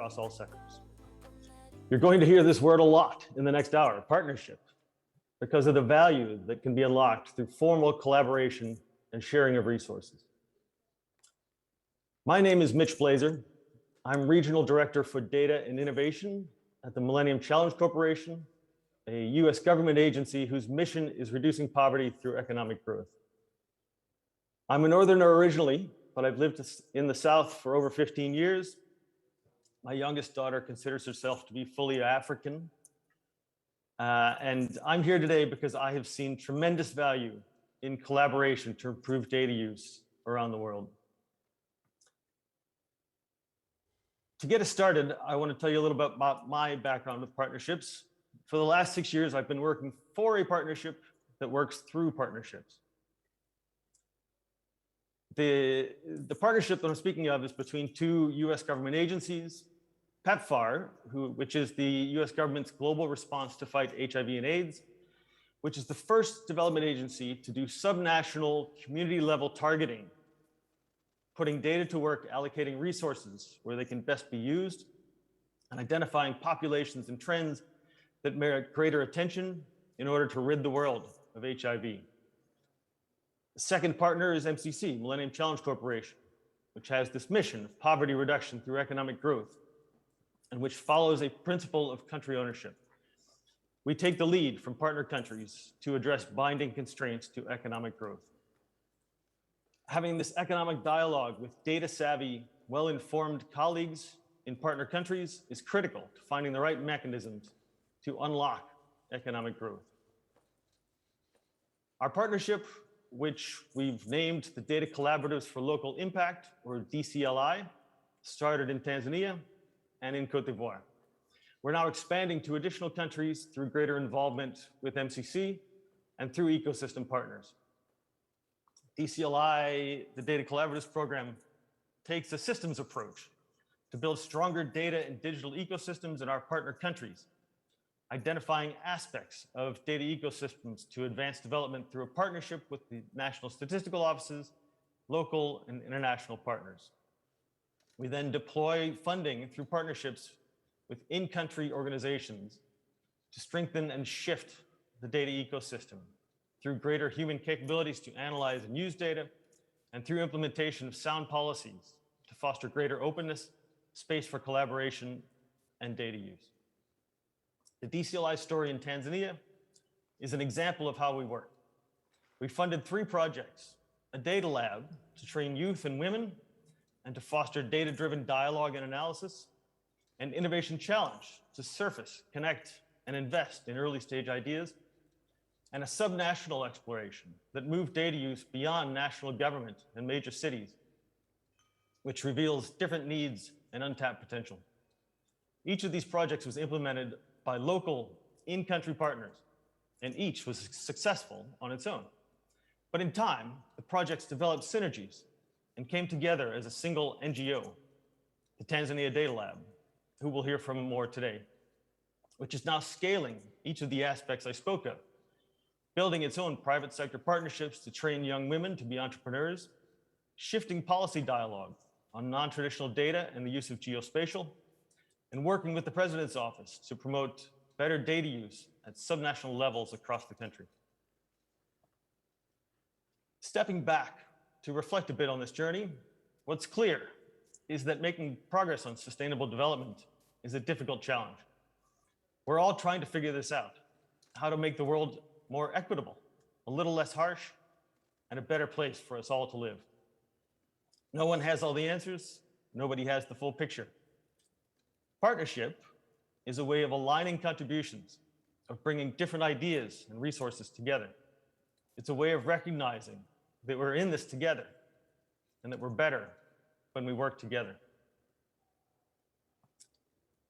across all sectors. You're going to hear this word a lot in the next hour, partnership, because of the value that can be unlocked through formal collaboration and sharing of resources. My name is Mitch Blazer. I'm Regional Director for Data and Innovation at the Millennium Challenge Corporation, a US government agency whose mission is reducing poverty through economic growth. I'm a Northerner originally, but I've lived in the South for over 15 years. My youngest daughter considers herself to be fully African. And I'm here today because I have seen tremendous value in collaboration to improve data use around the world. To get us started, I want to tell you a little bit about my background with partnerships. For the last 6 years, I've been working for a partnership that works through partnerships. The partnership that I'm speaking of is between two US government agencies, PEPFAR, which is the US government's global response to fight HIV and AIDS, which is the first development agency to do subnational community level targeting, putting data to work, allocating resources where they can best be used, and identifying populations and trends that merit greater attention in order to rid the world of HIV. The second partner is MCC, Millennium Challenge Corporation, which has this mission of poverty reduction through economic growth, and which follows a principle of country ownership. We take the lead from partner countries to address binding constraints to economic growth. Having this economic dialogue with data-savvy, well-informed colleagues in partner countries is critical to finding the right mechanisms to unlock economic growth. Our partnership, which we've named the Data Collaboratives for Local Impact, or DCLI, started in Tanzania and in Cote d'Ivoire. We're now expanding to additional countries through greater involvement with MCC and through ecosystem partners. DCLI, the Data Collaboratives program, takes a systems approach to build stronger data and digital ecosystems in our partner countries, identifying aspects of data ecosystems to advance development through a partnership with the National Statistical Offices, local and international partners. We then deploy funding through partnerships with in-country organizations to strengthen and shift the data ecosystem through greater human capabilities to analyze and use data, and through implementation of sound policies to foster greater openness, space for collaboration, and data use. The DCLI story in Tanzania is an example of how we work. We funded 3 projects: a data lab to train youth and women and to foster data-driven dialogue and analysis, an innovation challenge to surface, connect, and invest in early-stage ideas, and a subnational exploration that moved data use beyond national government and major cities, which reveals different needs and untapped potential. Each of these projects was implemented by local in-country partners, and each was successful on its own. But in time, the projects developed synergies and came together as a single NGO, the Tanzania Data Lab, who we'll hear from more today, which is now scaling each of the aspects I spoke of, building its own private sector partnerships to train young women to be entrepreneurs, shifting policy dialogue on non-traditional data and the use of geospatial, and working with the President's Office to promote better data use at subnational levels across the country. Stepping back to reflect a bit on this journey, what's clear is that making progress on sustainable development is a difficult challenge. We're all trying to figure this out, how to make the world more equitable, a little less harsh, and a better place for us all to live. No one has all the answers. Nobody has the full picture. Partnership is a way of aligning contributions, of bringing different ideas and resources together. It's a way of recognizing that we're in this together and that we're better when we work together.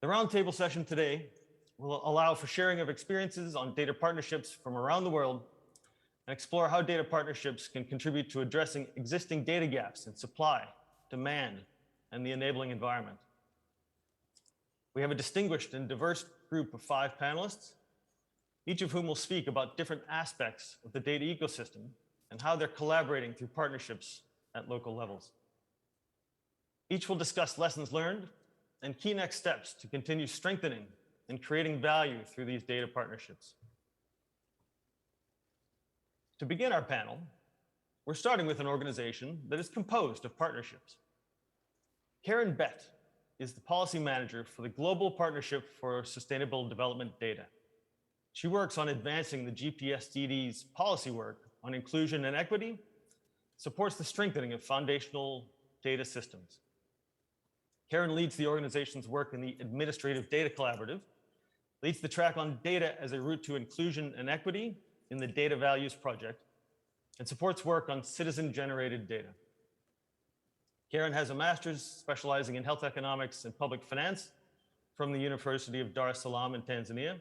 The roundtable session today will allow for sharing of experiences on data partnerships from around the world and explore how data partnerships can contribute to addressing existing data gaps in supply, demand, and the enabling environment. We have a distinguished and diverse group of 5 panelists, each of whom will speak about different aspects of the data ecosystem and how they're collaborating through partnerships at local levels. Each will discuss lessons learned and key next steps to continue strengthening and creating value through these data partnerships. To begin our panel, we're starting with an organization that is composed of partnerships. Karen Bett is the policy manager for the Global Partnership for Sustainable Development Data. She works on advancing the GPSDD's policy work on inclusion and equity, supports the strengthening of foundational data systems. Karen leads the organization's work in the Administrative Data Collaborative, leads the track on data as a route to inclusion and equity in the Data Values Project, and supports work on citizen-generated data. Karen has a master's specializing in health economics and public finance from the University of Dar es Salaam in Tanzania,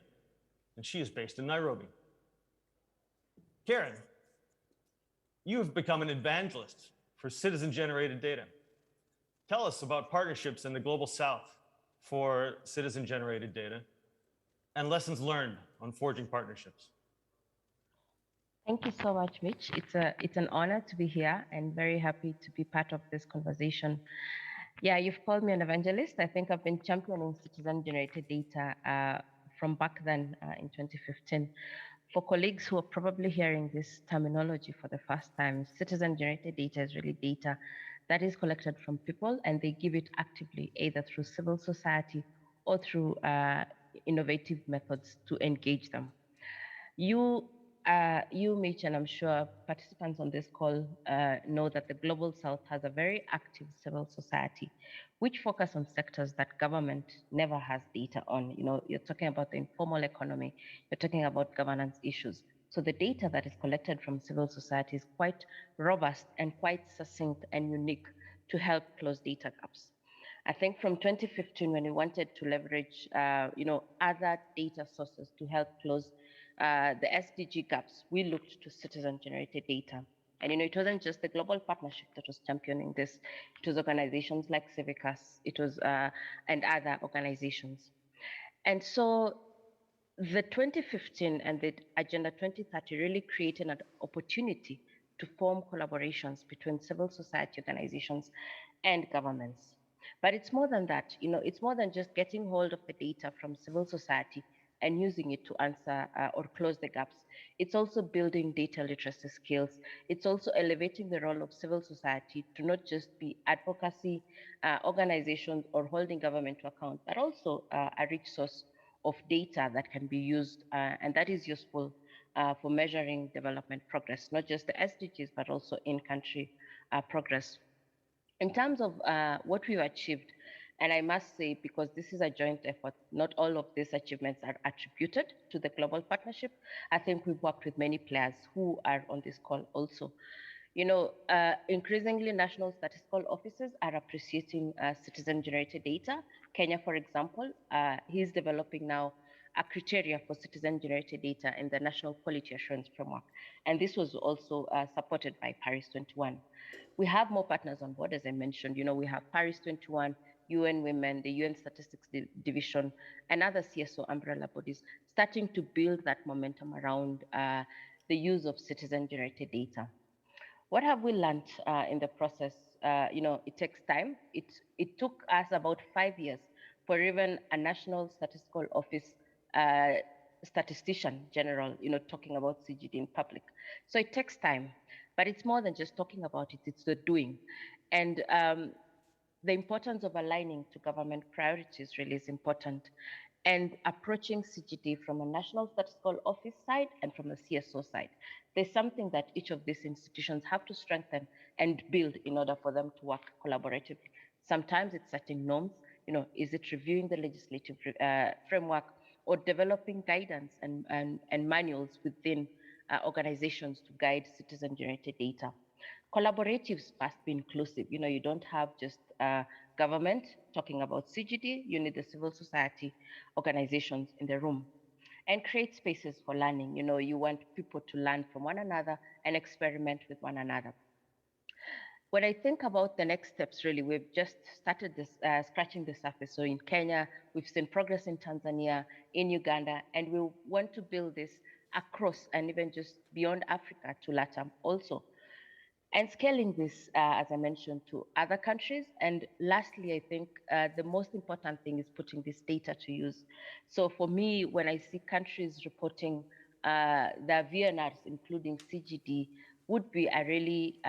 and she is based in Nairobi. Karen, you have become an evangelist for citizen-generated data. Tell us about partnerships in the Global South for citizen-generated data and lessons learned on forging partnerships. Thank you so much, Mitch. It's an honor to be here and very happy to be part of this conversation. Yeah, you've called me an evangelist. I think I've been championing citizen-generated data from back then in 2015. For colleagues who are probably hearing this terminology for the first time, citizen-generated data is really data that is collected from people, and they give it actively, either through civil society or through innovative methods to engage them. You, Mitch, and I'm sure participants on this call know that the Global South has a very active civil society, which focus on sectors that government never has data on. You know, you're talking about the informal economy, you're talking about governance issues. So the data that is collected from civil society is quite robust and quite succinct and unique to help close data gaps. I think from 2015, when we wanted to leverage, other data sources to help close the SDG gaps, we looked to citizen-generated data. And it wasn't just the global partnership that was championing this. It was organizations like Civicus, it was and other organizations. And so the 2015 and the Agenda 2030 really created an opportunity to form collaborations between civil society organizations and governments. But it's more than that. It's more than just getting hold of the data from civil society and using it to answer or close the gaps. It's also building data literacy skills. It's also elevating the role of civil society to not just be advocacy organizations or holding government to account, but also a rich source of data that can be used and that is useful for measuring development progress, not just the SDGs, but also in-country progress. In terms of what we've achieved, and I must say, because this is a joint effort, not all of these achievements are attributed to the global partnership. I think we've worked with many players who are on this call also. Increasingly, National Statistical Offices are appreciating citizen-generated data. Kenya, for example, he's developing now a criteria for citizen-generated data in the National Quality Assurance Framework. And this was also supported by Paris 21. We have more partners on board, as I mentioned. We have Paris 21, UN Women, the UN Statistics Division, and other CSO umbrella bodies starting to build that momentum around the use of citizen-generated data. What have we learned in the process? It takes time. It took us about 5 years for even a National Statistical Office statistician general, talking about CGD in public. So it takes time, but it's more than just talking about it, it's the doing. And the importance of aligning to government priorities really is important, and approaching CGD from a National Statistical Office side and from a CSO side. There's something that each of these institutions have to strengthen and build in order for them to work collaboratively. Sometimes it's setting norms, is it reviewing the legislative framework or developing guidance and manuals within organizations to guide citizen-generated data. Collaboratives must be inclusive. You don't have just government talking about CGD, you need the civil society organizations in the room. And create spaces for learning. You want people to learn from one another and experiment with one another. When I think about the next steps, really, we've just started this, scratching the surface. So in Kenya, we've seen progress in Tanzania, in Uganda, and we want to build this across and even just beyond Africa to LATAM also. and scaling this, as I mentioned, to other countries. And lastly, I think the most important thing is putting this data to use. So for me, when I see countries reporting their VNRs, including CGD, would be a really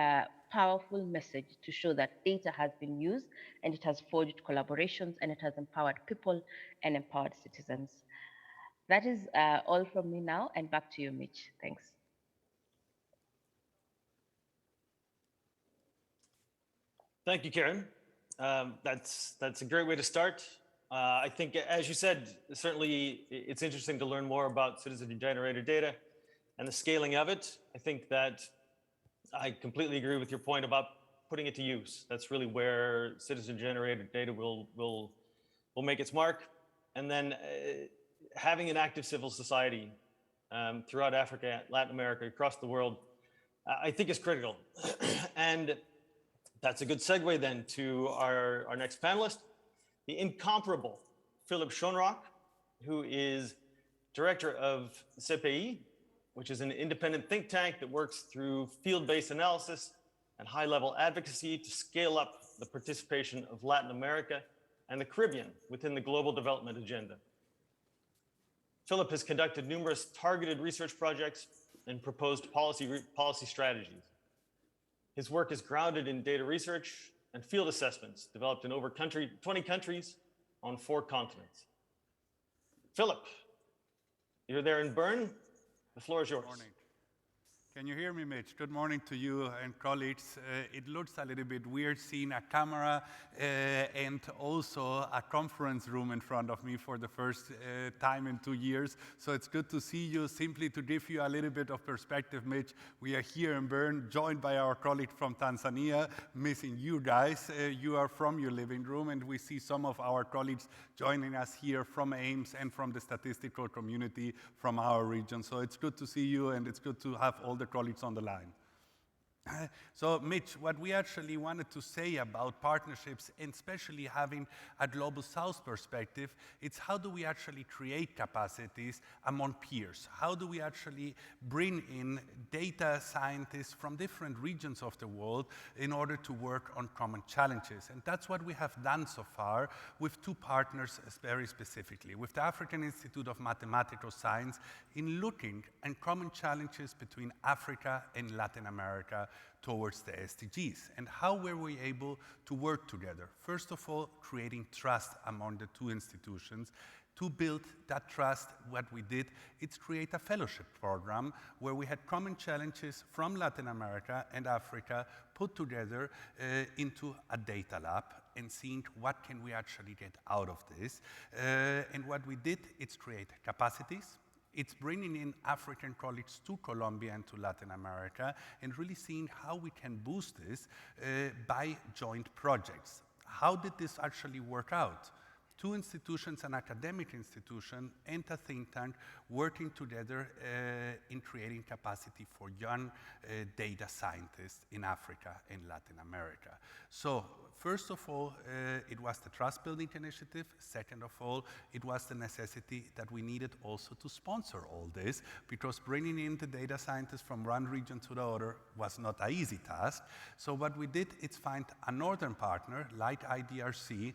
powerful message to show that data has been used and it has forged collaborations and it has empowered people and empowered citizens. That is all from me now, and back to you, Mitch. Thanks. Thank you, Karen. That's a great way to start. I think, as you said, certainly it's interesting to learn more about citizen-generated data and the scaling of it. I think that I completely agree with your point about putting it to use. That's really where citizen-generated data will make its mark. And then having an active civil society throughout Africa, Latin America, across the world, I think is critical. And that's a good segue then to our next panelist, the incomparable Philip Schoenrock, who is director of Cepei, which is an independent think tank that works through field-based analysis and high-level advocacy to scale up the participation of Latin America and the Caribbean within the global development agenda. Philip has conducted numerous targeted research projects and proposed policy strategies. His work is grounded in data research and field assessments developed in over 20 countries on 4 continents. Philip, you're there in Bern. The floor is yours. Good morning. Can you hear me, Mitch? Good morning to you and colleagues. It looks a little bit weird seeing a camera and also a conference room in front of me for the first time in 2 years. So it's good to see you. Simply to give you a little bit of perspective, Mitch, we are here in Bern, joined by our colleague from Tanzania, missing you guys. You are from your living room, and we see some of our colleagues joining us here from AIMS and from the statistical community from our region. So it's good to see you, and it's good to have all the colleagues on the line. So, Mitch, what we actually wanted to say about partnerships, and especially having a Global South perspective, it's how do we actually create capacities among peers? How do we actually bring in data scientists from different regions of the world in order to work on common challenges? And that's what we have done so far with 2 partners very specifically, with the African Institute of Mathematical Science in looking at common challenges between Africa and Latin America towards the SDGs, and how were we able to work together? First of all, creating trust among the 2 institutions. To build that trust, what we did is create a fellowship program where we had common challenges from Latin America and Africa put together into a data lab and seeing what can we actually get out of this. And what we did is create capacities. It's bringing in African colleagues to Colombia and to Latin America and really seeing how we can boost this by joint projects. How did this actually work out? 2 institutions, an academic institution and a think tank, working together in creating capacity for young data scientists in Africa and Latin America. So, first of all, it was the trust building initiative. Second of all, it was the necessity that we needed also to sponsor all this, because bringing in the data scientists from one region to the other was not an easy task. So what we did is find a northern partner like IDRC,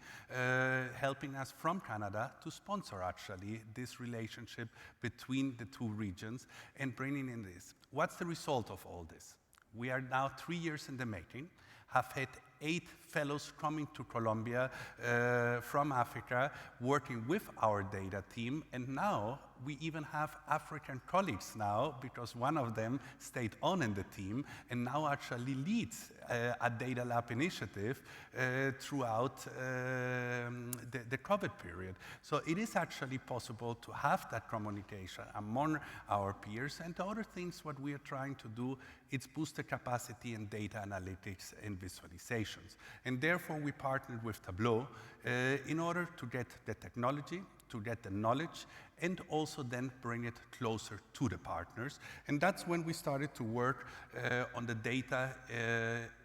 helping us from Canada to sponsor actually this relationship between the 2 regions and bringing in this. What's the result of all this? We are now 3 years in the making, have had 8 fellows coming to Colombia from Africa, working with our data team, and now we even have African colleagues now, because one of them stayed on in the team and now actually leads a data lab initiative throughout the COVID period. So it is actually possible to have that communication among our peers. And the other things what we are trying to do is boost the capacity in data analytics and visualizations. And therefore we partnered with Tableau in order to get the technology, to get the knowledge, and also then bring it closer to the partners. And that's when we started to work on the Data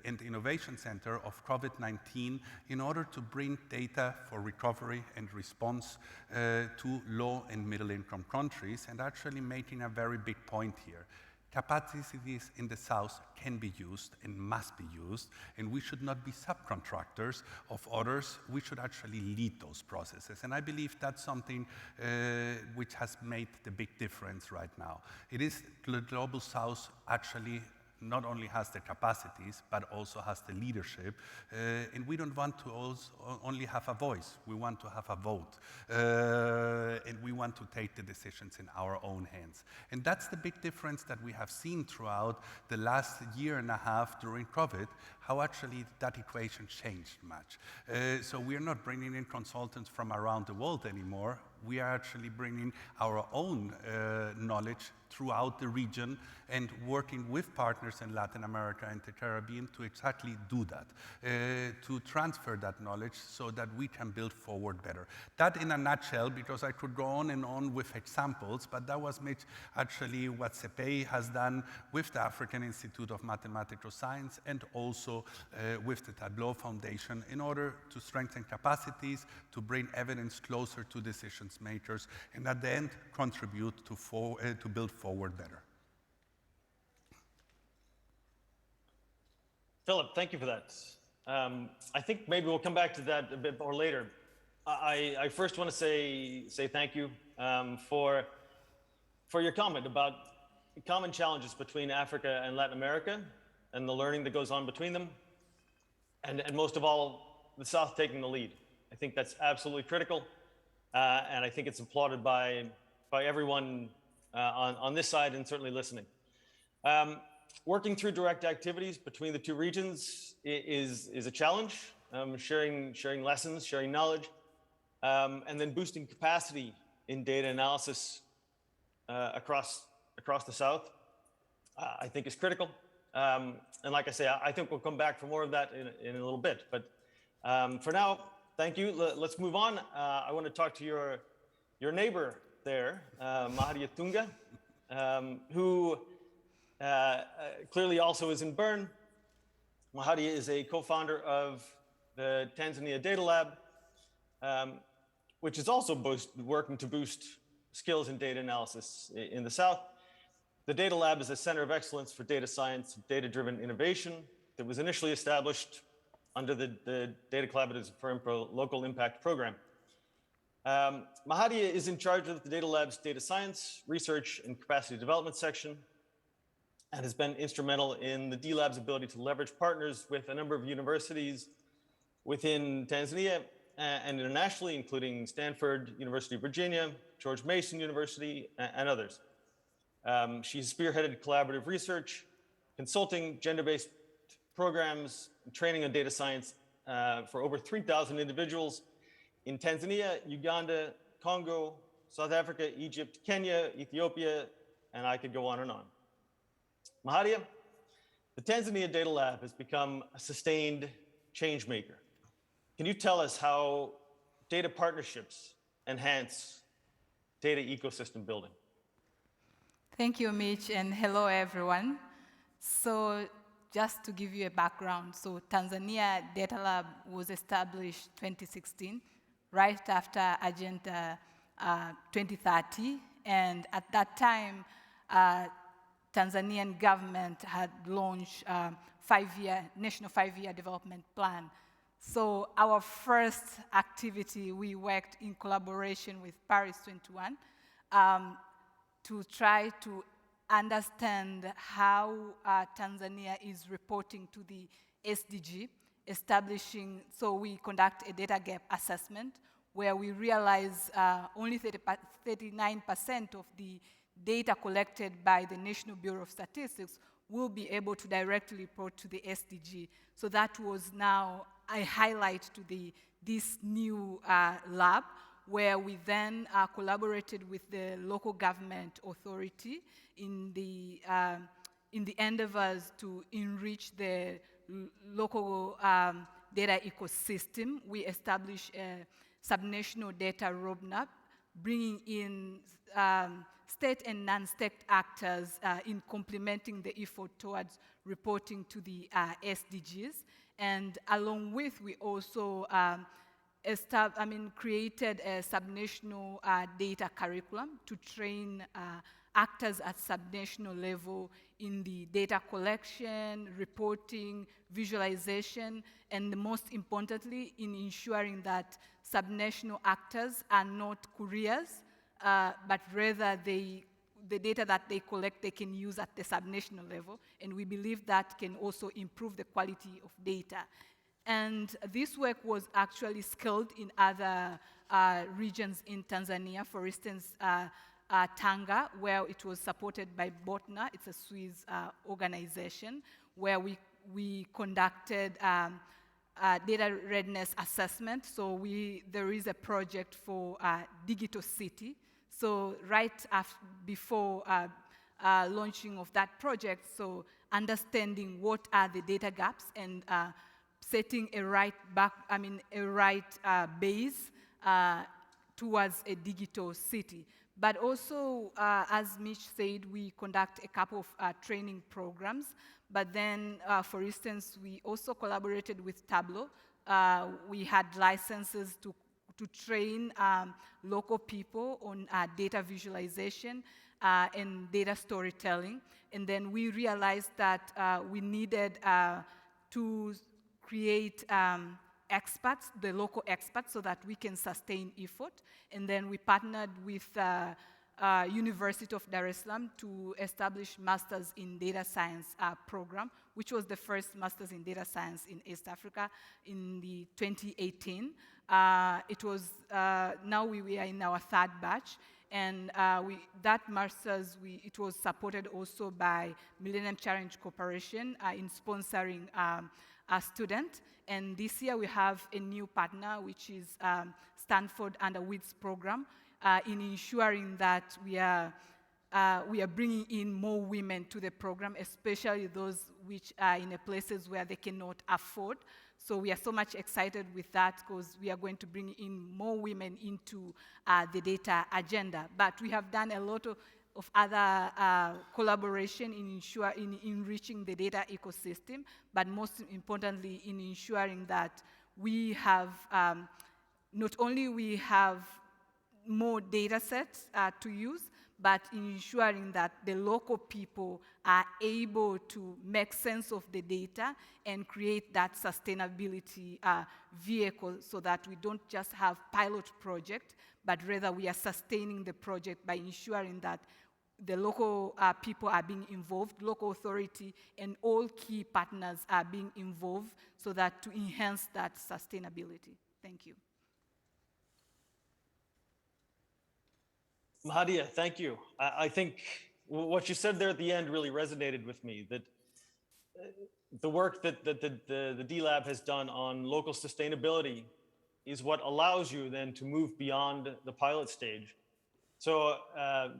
and Innovation Center of COVID-19 in order to bring data for recovery and response to low and middle income countries, and actually making a very big point here. Capacities in the South can be used and must be used, and we should not be subcontractors of others. We should actually lead those processes. And I believe that's something which has made the big difference right now. It is the Global South actually not only has the capacities, but also has the leadership. And we don't want to only have a voice, we want to have a vote. And we want to take the decisions in our own hands. And that's the big difference that we have seen throughout the last year and a half during COVID, how actually that equation changed much. So we're not bringing in consultants from around the world anymore. We are actually bringing our own knowledge throughout the region and working with partners in Latin America and the Caribbean to exactly do that, to transfer that knowledge so that we can build forward better. That in a nutshell, because I could go on and on with examples, but that was actually what Cepei has done with the African Institute of Mathematical Science and also with the Tableau Foundation in order to strengthen capacities, to bring evidence closer to decision makers, and at the end contribute to build forward better. Philip, thank you for that. I think maybe we'll come back to that a bit more later. I first want to say thank you for your comment about common challenges between Africa and Latin America and the learning that goes on between them, and most of all, the South taking the lead. I think that's absolutely critical. And I think it's applauded by everyone on this side and certainly listening. Working through direct activities between the two regions is a challenge, sharing lessons, sharing knowledge, and then boosting capacity in data analysis across the South, I think is critical. And like I say, I think we'll come back for more of that in a little bit. But for now, thank you. Let's move on. I want to talk to your neighbor there, Mahadia Tunga, who clearly also is in Bern. Mahadia is a co-founder of the Tanzania Data Lab, which is also working to boost skills in data analysis in the South. The Data Lab is a center of excellence for data science, data-driven innovation that was initially established under the Data Collaboratives for Local Impact Program. Mahadia is in charge of the Data Lab's data science, research, and capacity development section, and has been instrumental in the dLab's ability to leverage partners with a number of universities within Tanzania and internationally, including Stanford, University of Virginia, George Mason University, and others. She's spearheaded collaborative research, consulting, gender-based programs, training on data science for over 3,000 individuals in Tanzania, Uganda, Congo, South Africa, Egypt, Kenya, Ethiopia, and I could go on and on. Mahadia, the Tanzania Data Lab has become a sustained change maker. Can you tell us how data partnerships enhance data ecosystem building? Thank you, Mitch, and hello, everyone. So just to give you a background, so Tanzania Data Lab was established 2016, right after Agenda 2030, and at that time, Tanzanian government had launched National 5-Year Development Plan. So our first activity, we worked in collaboration with Paris 21 to try to understand how Tanzania is reporting to the SDG, so we conduct a data gap assessment where we realize only 39% of the data collected by the National Bureau of Statistics will be able to directly report to the SDG. So that was now a highlight to this new lab, where we then collaborated with the local government authority in the endeavors to enrich the local data ecosystem. We established a subnational data roadmap, bringing in state and non-state actors in complementing the effort towards reporting to the SDGs. And along with, we also created a subnational data curriculum to train actors at subnational level in the data collection, reporting, visualization, and most importantly, in ensuring that subnational actors are not couriers, but rather the data that they collect, they can use at the subnational level, and we believe that can also improve the quality of data. And this work was actually scaled in other regions in Tanzania, for instance, Tanga, where it was supported by Botna. It's a Swiss organization, where we conducted data readiness assessment. So there is a project for digital city. So right before launching of that project, so understanding what are the data gaps and setting a right base towards a digital city. But also, as Mitch said, we conduct a couple of training programs. But then, for instance, we also collaborated with Tableau. We had licenses to train local people on data visualization and data storytelling. And then we realized that we needed to create experts, the local experts, so that we can sustain effort. And then we partnered with University of Dar es Salaam to establish Masters in Data Science program, which was the first Masters in Data Science in East Africa in the 2018. It was, now we are in our third batch, and that Masters, it was supported also by Millennium Challenge Corporation in sponsoring a student. And this year we have a new partner, which is Stanford Underwoods program, in ensuring that we are bringing in more women to the program, especially those which are in places where they cannot afford. So we are so much excited with that because we are going to bring in more women into the data agenda. But we have done a lot of other collaboration in enriching the data ecosystem, but most importantly in ensuring that we have, not only we have more data sets to use, but ensuring that the local people are able to make sense of the data and create that sustainability vehicle so that we don't just have pilot project, but rather we are sustaining the project by ensuring that the local people are being involved, local authority, and all key partners are being involved so that to enhance that sustainability. Thank you. Mahadia, thank you. I think what you said there at the end really resonated with me, that the work that the dLab has done on local sustainability is what allows you then to move beyond the pilot stage. So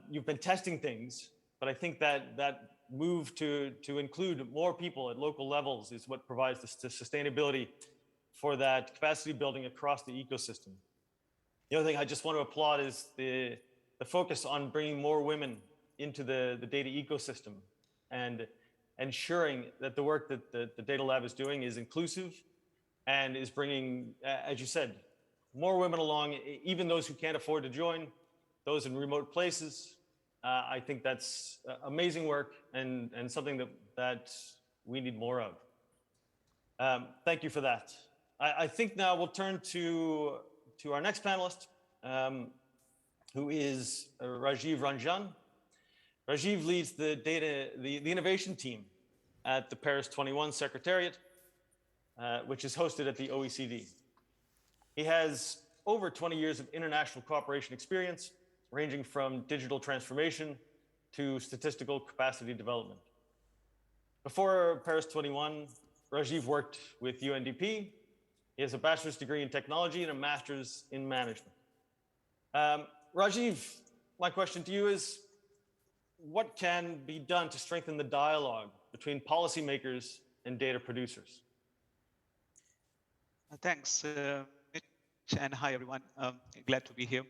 you've been testing things, but I think that move to include more people at local levels is what provides the sustainability for that capacity building across the ecosystem. The other thing I just want to applaud is the focus on bringing more women into the data ecosystem and ensuring that the work that the Data Lab is doing is inclusive and is bringing, as you said, more women along, even those who can't afford to join, those in remote places. I think that's amazing work and something that we need more of. Thank you for that. I think now we'll turn to our next panelist, who is Rajiv Ranjan. Rajiv leads the innovation team at the Paris 21 Secretariat, which is hosted at the OECD. He has over 20 years of international cooperation experience, ranging from digital transformation to statistical capacity development. Before Paris 21, Rajiv worked with UNDP. He has a bachelor's degree in technology and a master's in management. Rajiv, my question to you is, what can be done to strengthen the dialogue between policymakers and data producers? Thanks, Mitch, and hi, everyone. Glad to be here.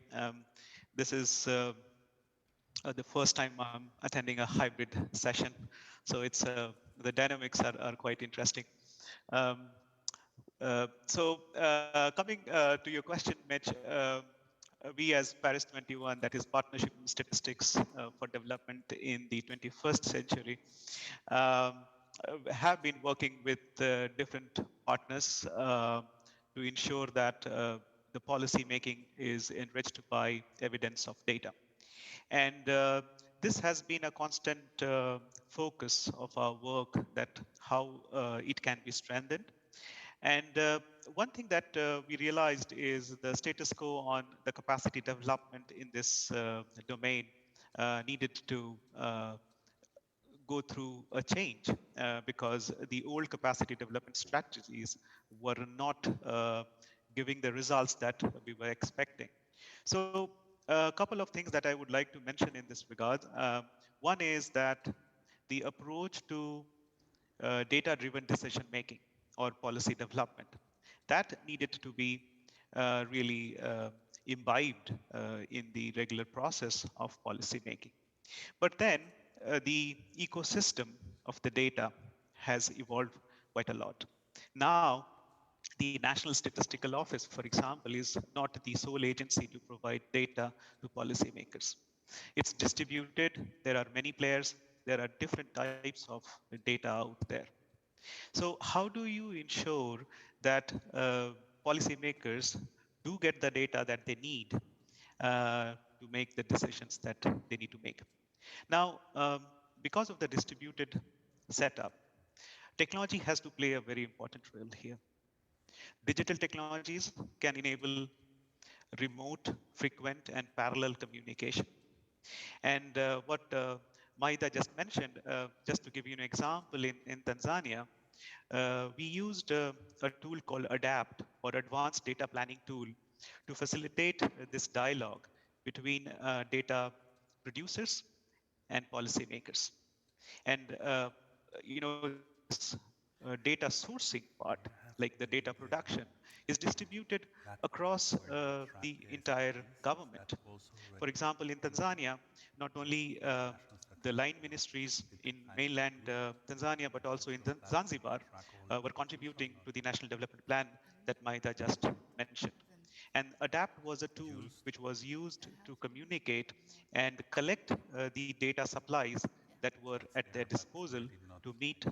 This is the first time I'm attending a hybrid session, so it's the dynamics are quite interesting. Coming to your question, Mitch, we as Paris 21, that is Partnership in Statistics for Development in the 21st Century, have been working with different partners to ensure that the policy making is enriched by evidence of data. And this has been a constant focus of our work, that how it can be strengthened. And one thing that we realized is the status quo on the capacity development in this domain needed to go through a change because the old capacity development strategies were not giving the results that we were expecting. So a couple of things that I would like to mention in this regard. One is that the approach to data-driven decision making or policy development, that needed to be really imbibed in the regular process of policy making. But then the ecosystem of the data has evolved quite a lot. Now, the National Statistical Office, for example, is not the sole agency to provide data to policymakers. It's distributed. There are many players. There are different types of data out there. So how do you ensure that policymakers do get the data that they need to make the decisions that they need to make? Now, because of the distributed setup, technology has to play a very important role here. Digital technologies can enable remote, frequent, and parallel communication. And what Maida just mentioned, just to give you an example, in Tanzania, we used a tool called ADAPT, or Advanced Data Planning Tool, to facilitate this dialogue between data producers and policymakers. And this data sourcing part, like the data production, is distributed across the entire government. For example, in Tanzania, not only the line ministries in mainland Tanzania, but also in Zanzibar were contributing to the National Development Plan that Maida just mentioned. And ADAPT was a tool which was used to communicate and collect the data supplies that were at their disposal to meet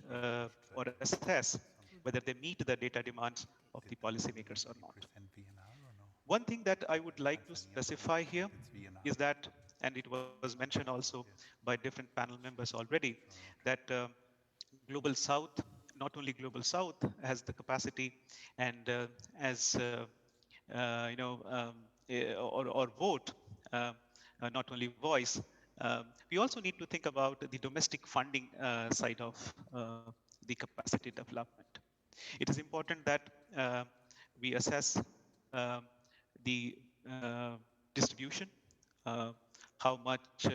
or assess whether they meet the data demands of the policymakers or not. One thing that I would like to specify here is that, and it was mentioned also by different panel members already, that Global South, not only Global South has the capacity and as or vote, not only voice. We also need to think about the domestic funding side of the capacity development. It is important that we assess the distribution, how much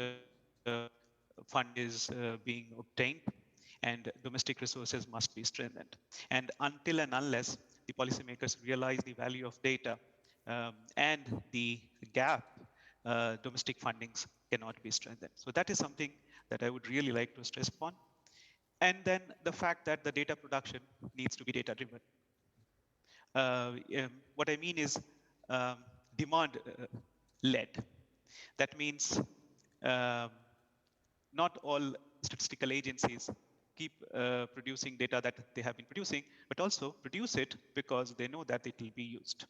fund is being obtained, and domestic resources must be strengthened. And until and unless the policymakers realize the value of data and the gap, domestic fundings cannot be strengthened. So that is something that I would really like to stress upon. And then the fact that the data production needs to be data-driven. What I mean is demand-led. That means not all statistical agencies keep producing data that they have been producing, but also produce it because they know that it will be used.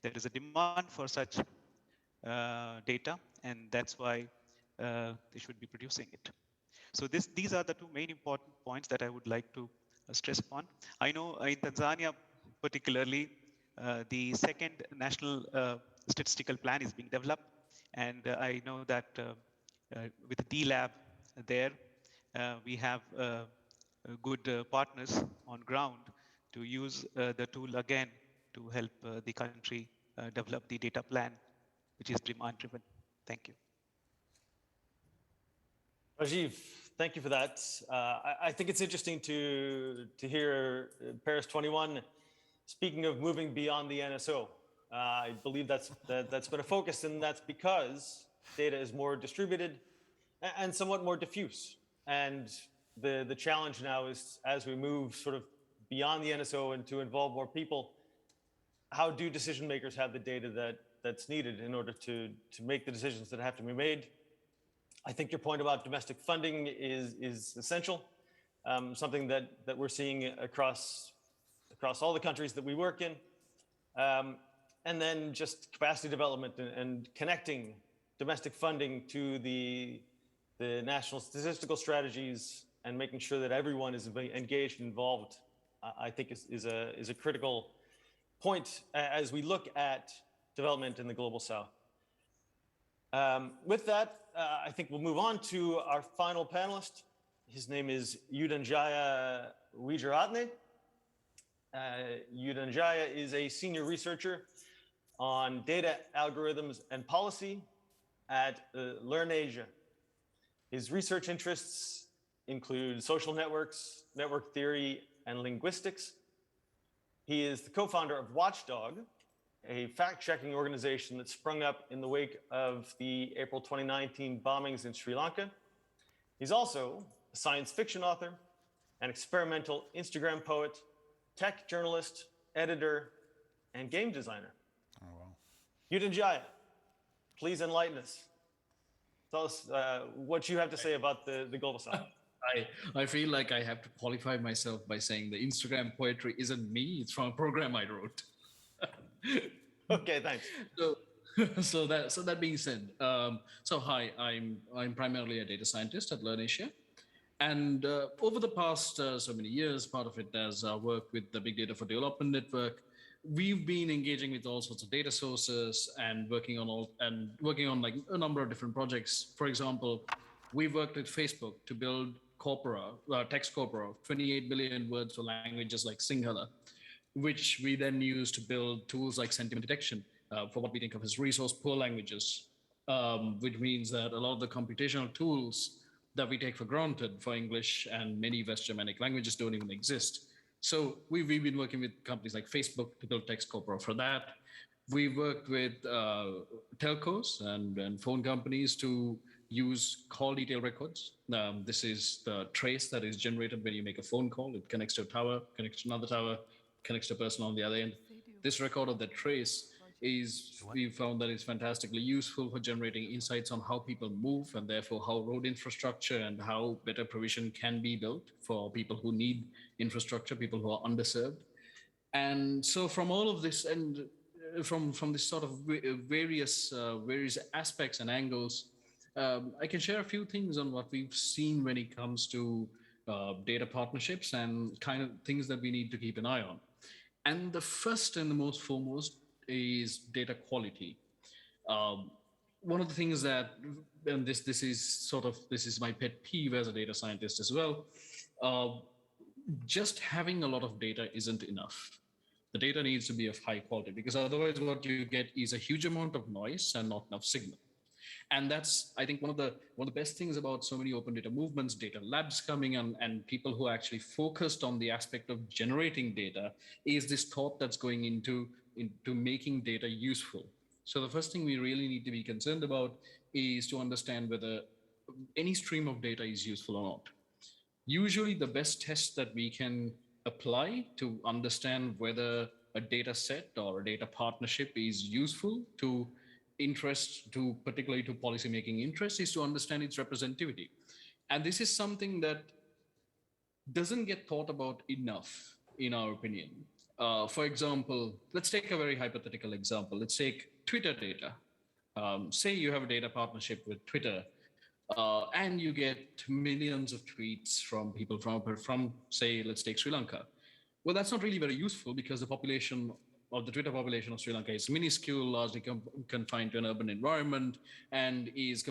There is a demand for such data, and that's why they should be producing it. So these are the two main important points that I would like to stress upon. I know in Tanzania, particularly, the second national statistical plan is being developed, and I know that with dLab there, we have good partners on ground to use the tool again to help the country develop the data plan, which is demand-driven. Thank you. Rajiv, thank you for that. I think it's interesting to hear Paris 21 speaking of moving beyond the NSO. I believe that's been a focus, and that's because data is more distributed and somewhat more diffuse. And the challenge now is, as we move sort of beyond the NSO and to involve more people, how do decision makers have the data that that's needed in order to make the decisions that have to be made. I think your point about domestic funding is essential, something that we're seeing across all the countries that we work in. And then just capacity development and connecting domestic funding to the national statistical strategies and making sure that everyone is engaged and involved, I think is a critical point as we look at development in the Global South. With that, I think we'll move on to our final panelist. His name is Yudhanjaya Wijeratne. Yudhanjaya is a senior researcher on data algorithms and policy at LINERasia. His research interests include social networks, network theory, and linguistics. He is the co-founder of Watchdog, a fact-checking organization that sprung up in the wake of the April 2019 bombings in Sri Lanka. He's also a science fiction author, an experimental Instagram poet, tech journalist, editor, and game designer. Oh, wow. Yudhanjaya, please enlighten us. Tell us what you have to say about the Global South. I feel like I have to qualify myself by saying the Instagram poetry isn't me, it's from a program I wrote. Okay, thanks. So that being said, so hi, I'm primarily a data scientist at LINERasia. And over the past so many years, part of it as work with the Big Data for Development Network, we've been engaging with all sorts of data sources and working on like a number of different projects. For example, we worked with Facebook to build corpora, text corpora of 28 billion words for languages like Sinhala, which we then use to build tools like sentiment detection for what we think of as resource-poor languages, which means that a lot of the computational tools that we take for granted for English and many West Germanic languages don't even exist. So we've been working with companies like Facebook to build text corpora for that. We've worked with telcos and phone companies to use call detail records. This is the trace that is generated when you make a phone call. It connects to a tower, connects to another tower, connects to a person on the other end. This record of that trace we found that it's fantastically useful for generating insights on how people move and therefore how road infrastructure and how better provision can be built for people who need infrastructure, people who are underserved. And so from all of this and from this sort of various aspects and angles, I can share a few things on what we've seen when it comes to data partnerships and kind of things that we need to keep an eye on. And the first and the most foremost is data quality. One of the things that, and this is my pet peeve as a data scientist as well, just having a lot of data isn't enough. The data needs to be of high quality because otherwise what you get is a huge amount of noise and not enough signal. And that's, I think, one of the best things about so many open data movements, data labs coming and people who are actually focused on the aspect of generating data is this thought that's going into making data useful. So the first thing we really need to be concerned about is to understand whether any stream of data is useful or not. Usually the best test that we can apply to understand whether a data set or a data partnership is useful to particularly to policymaking interests is to understand its representativity. And this is something that doesn't get thought about enough, in our opinion. For example, let's take a very hypothetical example. Let's take Twitter data. Say you have a data partnership with Twitter, and you get millions of tweets from people from say, let's take Sri Lanka. Well, that's not really very useful because the population of the Twitter population of Sri Lanka is minuscule, largely confined to an urban environment, and is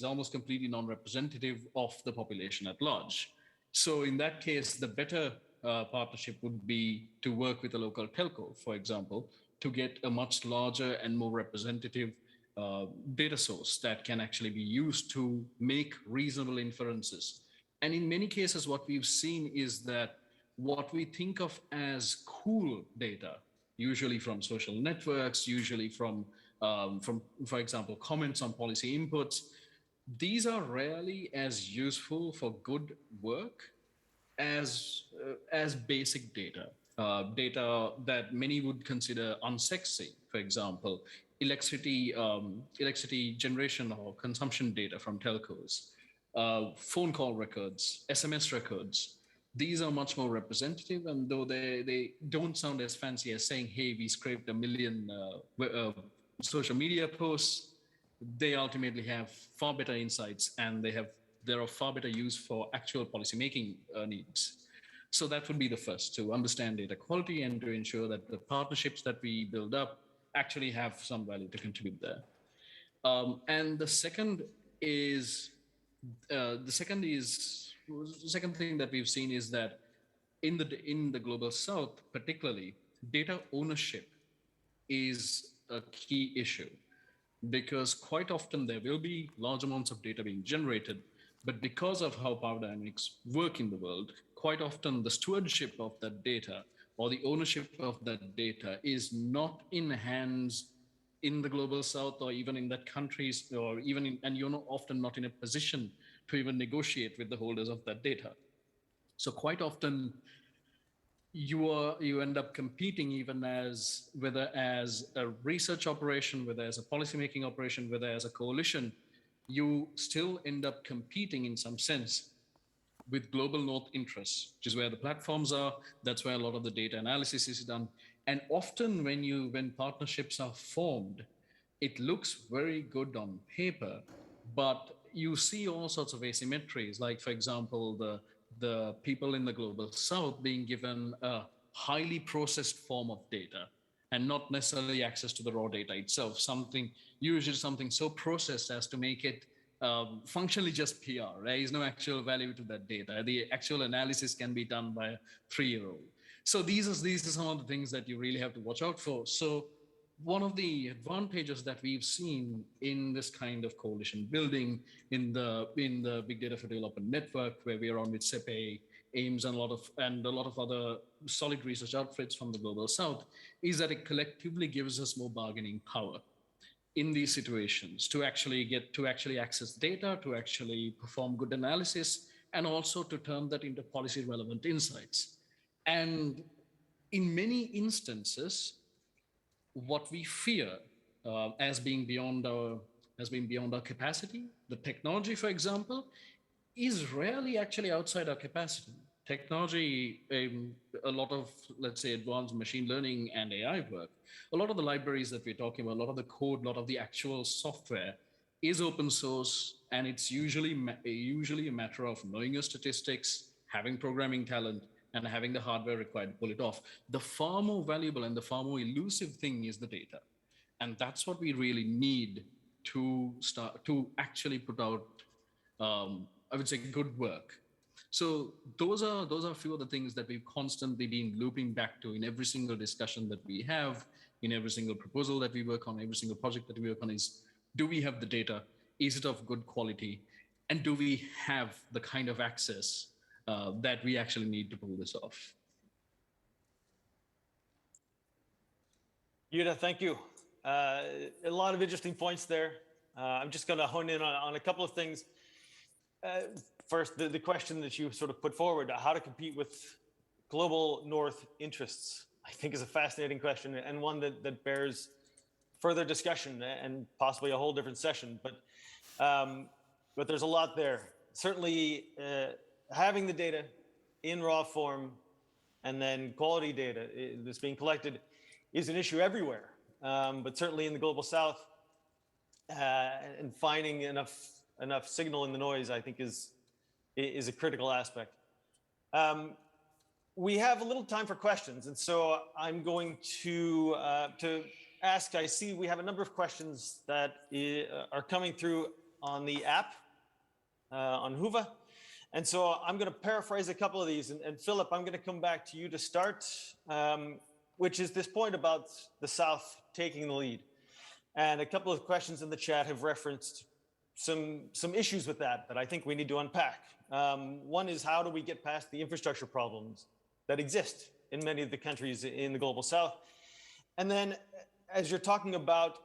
almost completely non-representative of the population at large. So in that case, the better partnership would be to work with a local telco, for example, to get a much larger and more representative data source that can actually be used to make reasonable inferences. And in many cases, what we've seen is that what we think of as cool data, usually from social networks, usually from, for example, comments on policy inputs, these are rarely as useful for good work as basic data. Data that many would consider unsexy, for example, electricity generation or consumption data from telcos, phone call records, SMS records. These are much more representative, and though they don't sound as fancy as saying, hey, we scraped 1 million social media posts, they ultimately have far better insights, and they're of far better use for actual policymaking needs. So that would be the first, to understand data quality and to ensure that the partnerships that we build up actually have some value to contribute there. And the second thing that we've seen is that in the global south, particularly, data ownership is a key issue, because quite often there will be large amounts of data being generated, but because of how power dynamics work in the world, quite often the stewardship of that data or the ownership of that data is not in hands in the global south, or even in that countries, or even in, and you're not, often not in a position to even negotiate with the holders of that data. So quite often you end up competing, even as whether as a research operation, whether as a policymaking operation, whether as a coalition, you still end up competing in some sense with global north interests, which is where the platforms are. That's where a lot of the data analysis is done. And often when partnerships are formed, it looks very good on paper, but you see all sorts of asymmetries. Like, for example, the people in the global south being given a highly processed form of data and not necessarily access to the raw data itself, usually something so processed as to make it functionally just PR. There is no actual value to that data. The actual analysis can be done by a 3-year-old. So these are some of the things that you really have to watch out for. So one of the advantages that we've seen in this kind of coalition building in the Big Data for Development Network, where we are on with Cepei, AIMS, and a lot of other solid research outfits from the global south, is that it collectively gives us more bargaining power in these situations to actually access data, to actually perform good analysis, and also to turn that into policy relevant insights. And in many instances, what we fear as being beyond our capacity, the technology, for example, is rarely actually outside our capacity. Technology, a lot of, let's say, advanced machine learning and AI work, a lot of the libraries that we're talking about, a lot of the code, a lot of the actual software is open source, and it's usually a matter of knowing your statistics, having programming talent, and having the hardware required to pull it off. The far more valuable and the far more elusive thing is the data. And that's what we really need to actually put out, I would say, good work. So those are a few of the things that we've constantly been looping back to in every single discussion that we have, in every single proposal that we work on, every single project that we work on, is, do we have the data? Is it of good quality? And do we have the kind of access that we actually need to pull this off? Yuda, thank you. A lot of interesting points there. I'm just going to hone in on a couple of things. First, the question that you sort of put forward, how to compete with global North interests, I think is a fascinating question, and one that bears further discussion and possibly a whole different session. But there's a lot there. Certainly, having the data in raw form and then quality data that's being collected is an issue everywhere. But certainly in the global south, and finding enough signal in the noise, I think is a critical aspect. We have a little time for questions, and so I'm going to ask. I see we have a number of questions that are coming through on the app on Whova, and so I'm going to paraphrase a couple of these. And Philip, I'm going to come back to you to start, which is this point about the South taking the lead. And a couple of questions in the chat have referenced some issues with that I think we need to unpack. One is, how do we get past the infrastructure problems that exist in many of the countries in the global south? And then, as you're talking about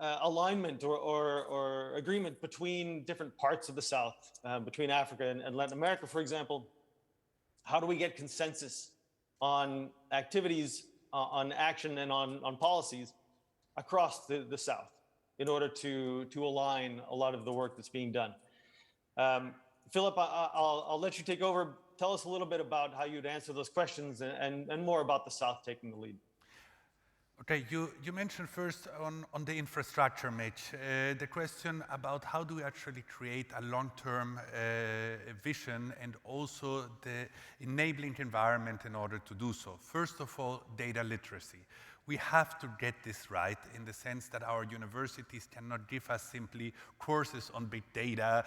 alignment or agreement between different parts of the south, between Africa and Latin America, for example, how do we get consensus on activities, on action, and on policies across the South in order to align a lot of the work that's being done. Philip, I'll let you take over. Tell us a little bit about how you'd answer those questions and more about the South taking the lead. Okay, you mentioned first on the infrastructure, Mitch, the question about how do we actually create a long-term vision and also the enabling environment in order to do so. First of all, data literacy. We have to get this right in the sense that our universities cannot give us simply courses on big data,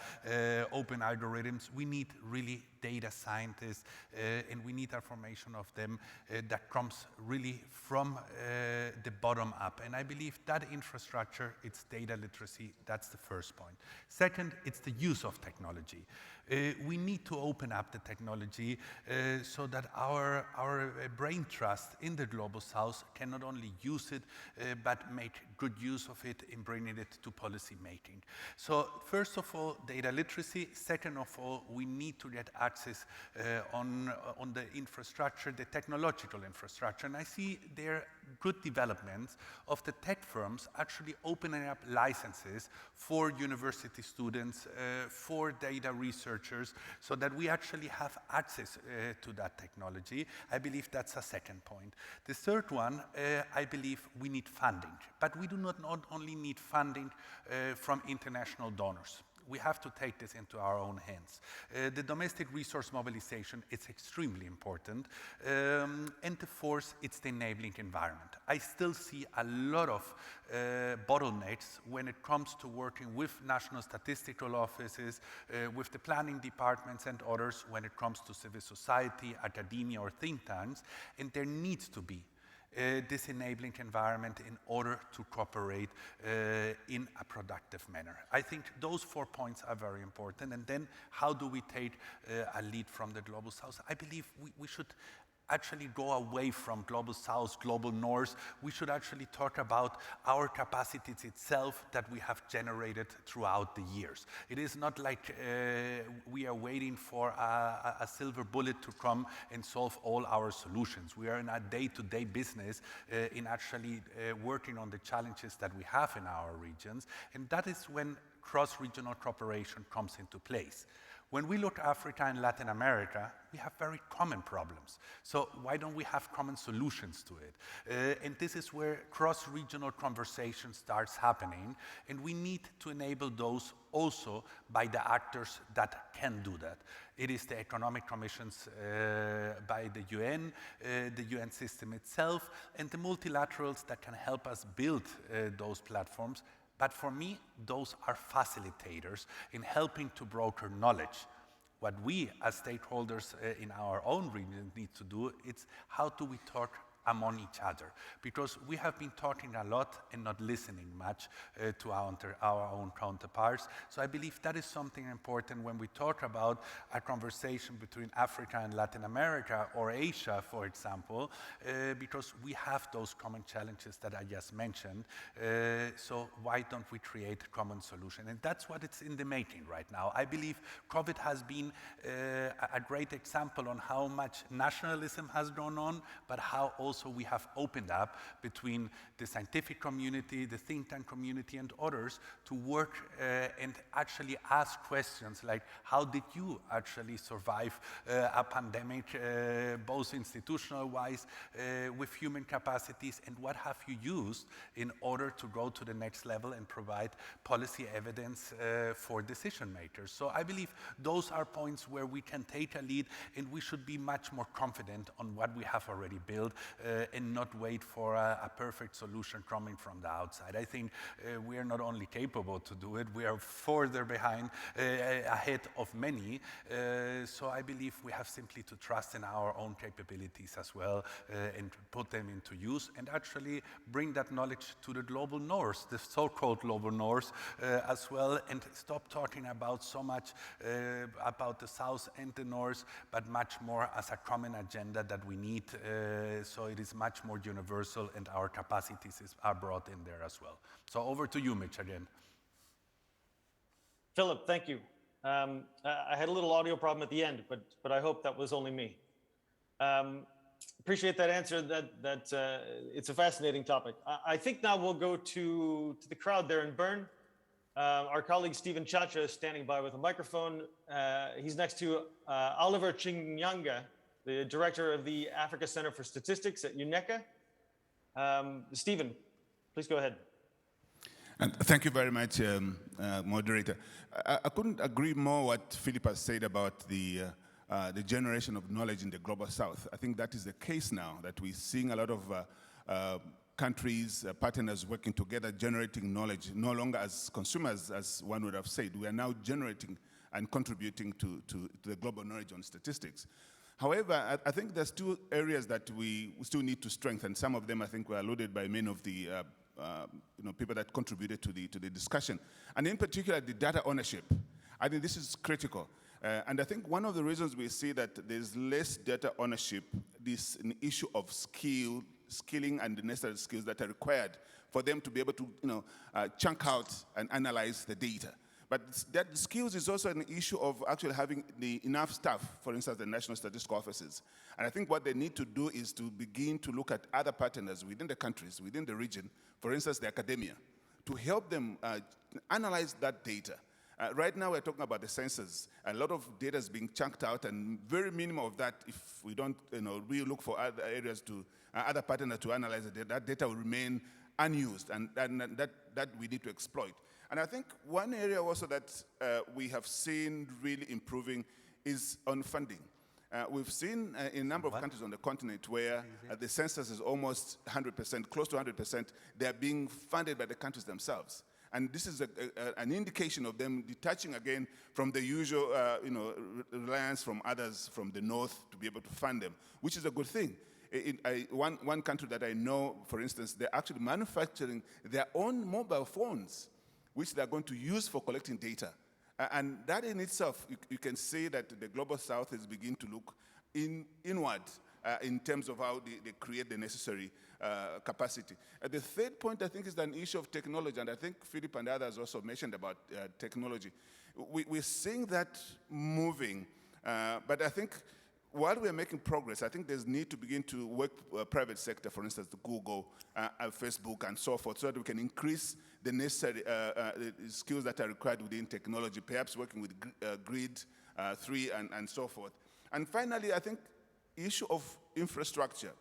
open algorithms. We need really data scientists and we need a formation of them that comes really from the bottom up. And I believe that infrastructure, it's data literacy, that's the first point. Second, it's the use of technology. We need to open up the technology so that our brain trust in the Global South can not only use it, but make good use of it in bringing it to policy making. So first of all, data literacy. Second of all, we need to get access on the infrastructure, the technological infrastructure. And I see there good developments of the tech firms actually opening up licenses for university students, for data researchers, so that we actually have access to that technology. I believe that's a second point. The third one, I believe we need funding, but we do not only need funding from international donors. We have to take this into our own hands. The domestic resource mobilization is extremely important. And the fourth, it's the enabling environment. I still see a lot of bottlenecks when it comes to working with National Statistical Offices, with the planning departments and others when it comes to civil society, academia, or think tanks. And there needs to be this enabling environment in order to cooperate in a productive manner. I think those 4 points are very important. And then how do we take a lead from the Global South? I believe we should actually go away from Global South, Global North. We should actually talk about our capacities itself that we have generated throughout the years. It is not like we are waiting for a silver bullet to come and solve all our solutions. We are in a day-to-day business in actually working on the challenges that we have in our regions. And that is when cross-regional cooperation comes into place. When we look at Africa and Latin America, we have very common problems. So why don't we have common solutions to it? And this is where cross-regional conversation starts happening. And we need to enable those also by the actors that can do that. It is the economic commissions by the UN system itself, and the multilaterals that can help us build those platforms. But for me, those are facilitators in helping to broker knowledge. What we as stakeholders in our own region need to do is how do we talk among each other, because we have been talking a lot and not listening much to our own counterparts. So I believe that is something important when we talk about a conversation between Africa and Latin America or Asia, for example, because we have those common challenges that I just mentioned. So why don't we create a common solution? And that's what it's in the making right now. I believe COVID has been a great example on how much nationalism has gone on, but how also we have opened up between the scientific community, the think tank community, and others to work and actually ask questions like, how did you actually survive a pandemic, both institutional-wise, with human capacities, and what have you used in order to go to the next level and provide policy evidence for decision makers? So I believe those are points where we can take a lead, and we should be much more confident on what we have already built and not wait for a perfect solution coming from the outside. I think we are not only capable to do it, we are further behind, ahead of many. So I believe we have simply to trust in our own capabilities as well and put them into use and actually bring that knowledge to the global north, the so-called global north as well, and stop talking about so much about the south and the north, but much more as a common agenda that we need. So it is much more universal, and our capacities are brought in there as well. So over to you, Mitch, again. Philip, thank you. I had a little audio problem at the end, but I hope that was only me. Appreciate that answer. It's a fascinating topic. I think now we'll go to the crowd there in Bern. Our colleague Stephen Chacha is standing by with a microphone. He's next to Oliver Chinyanga, the director of the Africa Center for Statistics at UNECA. Stephen, please go ahead. And thank you very much, moderator. I couldn't agree more what Philip has said about the generation of knowledge in the global south. I think that is the case now, that we're seeing a lot of countries, partners working together, generating knowledge, no longer as consumers, as one would have said. We are now generating and contributing to the global knowledge on statistics. However, I think there's two areas that we still need to strengthen. Some of them, I think, were alluded by many of the people that contributed to the discussion. And in particular, the data ownership. I think this is critical. And I think one of the reasons we see that there's less data ownership, this an issue of skilling and the necessary skills that are required for them to be able to chunk out and analyze the data. But that skills is also an issue of actually having enough staff, for instance, the National Statistical Offices. And I think what they need to do is to begin to look at other partners within the countries, within the region, for instance, the academia, to help them analyze that data. Right now, we're talking about the census. A lot of data is being chunked out, and very minimal of that, if we don't really look for other areas to, other partners to analyze the data, that data will remain unused, and that we need to exploit. And I think one area also that we have seen really improving is on funding. We've seen in a number of countries on the continent where the census is almost 100%, close to 100%, they're being funded by the countries themselves. And this is an indication of them detaching again from the usual reliance from others from the north to be able to fund them, which is a good thing. One country that I know, for instance, they're actually manufacturing their own mobile phones, which they're going to use for collecting data. And that in itself, you can say that the Global South is beginning to look inward in terms of how they create the necessary capacity. The third point, I think, is an issue of technology, and I think Philip and others also mentioned about technology. We're seeing that moving, but I think while we're making progress, I think there's need to begin to work private sector, for instance, Google, Facebook, and so forth, so that we can increase the necessary skills that are required within technology, perhaps working with Grid 3 and so forth. And finally, I think issue of infrastructure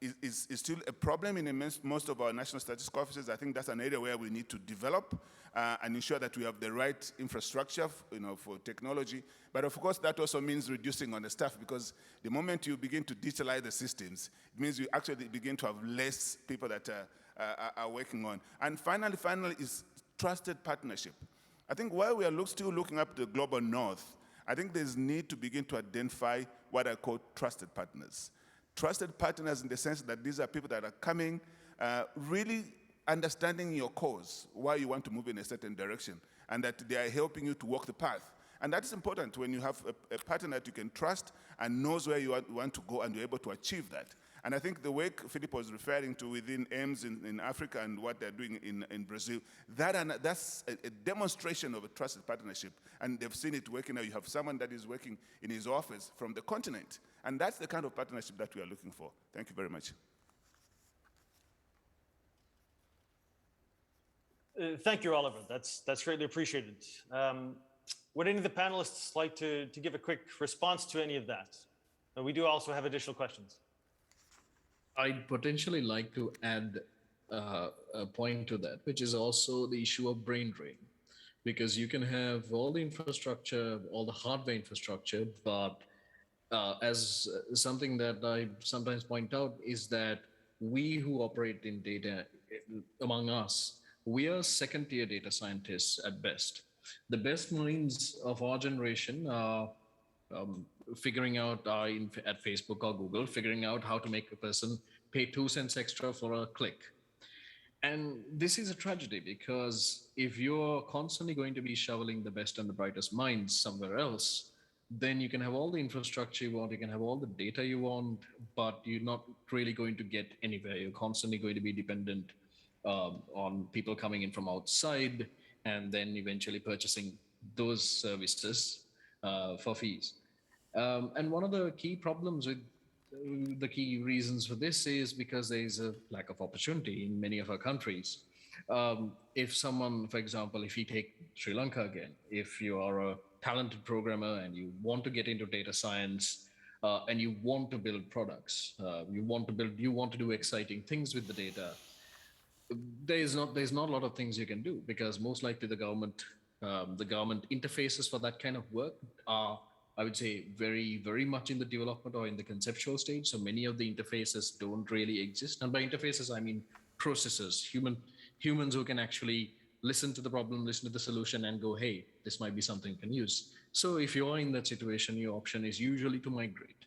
is still a problem in most of our national statistical offices. I think that's an area where we need to develop and ensure that we have the right infrastructure, for technology. But of course, that also means reducing on the staff, because the moment you begin to digitalize the systems, it means you actually begin to have less people that are working on. And finally is trusted partnership. I think while we are still looking up the global north, I think there's need to begin to identify what I call trusted partners. Trusted partners in the sense that these are people that are coming, really understanding your cause, why you want to move in a certain direction, and that they are helping you to walk the path. And that is important when you have a partner that you can trust and knows where you want to go, and you're able to achieve that. And I think the work Philip was referring to within AIMS in Africa and what they're doing in Brazil, that's a demonstration of a trusted partnership. And they've seen it working now. You have someone that is working in his office from the continent. And that's the kind of partnership that we are looking for. Thank you very much. Thank you, Oliver. That's greatly appreciated. Would any of the panelists like to give a quick response to any of that? We do also have additional questions. I'd potentially like to add a point to that, which is also the issue of brain drain. Because you can have all the infrastructure, all the hardware infrastructure, but as something that I sometimes point out is that we who operate in data, among us, we are second-tier data scientists at best. The best minds of our generation are figuring out at Facebook or Google, figuring out how to make a person pay 2 cents extra for a click. And this is a tragedy, because if you're constantly going to be shoveling the best and the brightest minds somewhere else, then you can have all the infrastructure you want, you can have all the data you want, but you're not really going to get anywhere. You're constantly going to be dependent on people coming in from outside, and then eventually purchasing those services for fees. And one of the key problems with the key reasons for this is because there is a lack of opportunity in many of our countries. If someone, for example, if you take Sri Lanka again, if you are a talented programmer and you want to get into data science and you want to build products, you want to do exciting things with the data, there's not a lot of things you can do, because most likely the government interfaces for that kind of work are, I would say, very, very much in the development or in the conceptual stage. So many of the interfaces don't really exist. And by interfaces, I mean processes, humans who can actually listen to the problem, listen to the solution, and go, hey, this might be something you can use. So if you are in that situation, your option is usually to migrate.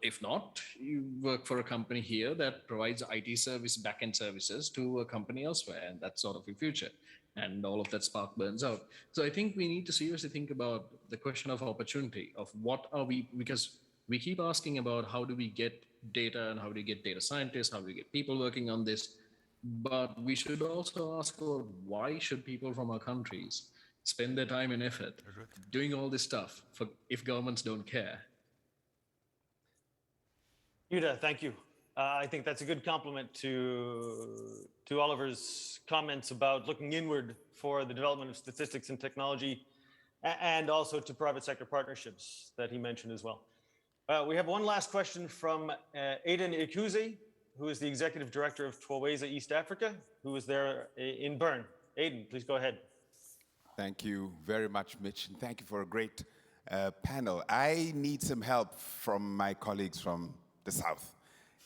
If not, you work for a company here that provides IT service, backend services to a company elsewhere, and that's sort of your future. And all of that spark burns out. So I think we need to seriously think about the question of opportunity, of what are we, because we keep asking about how do we get data and how do we get data scientists, how do we get people working on this, but we should also ask about why should people from our countries spend their time and effort doing all this stuff if governments don't care? Yuda, thank you. I think that's a good compliment to Oliver's comments about looking inward for the development of statistics and technology, and also to private sector partnerships that he mentioned as well. We have one last question from Aiden Ikuze, who is the Executive Director of Twaweza East Africa, who is there in Bern. Aiden, please go ahead. Thank you very much, Mitch, and thank you for a great panel. I need some help from my colleagues from the South,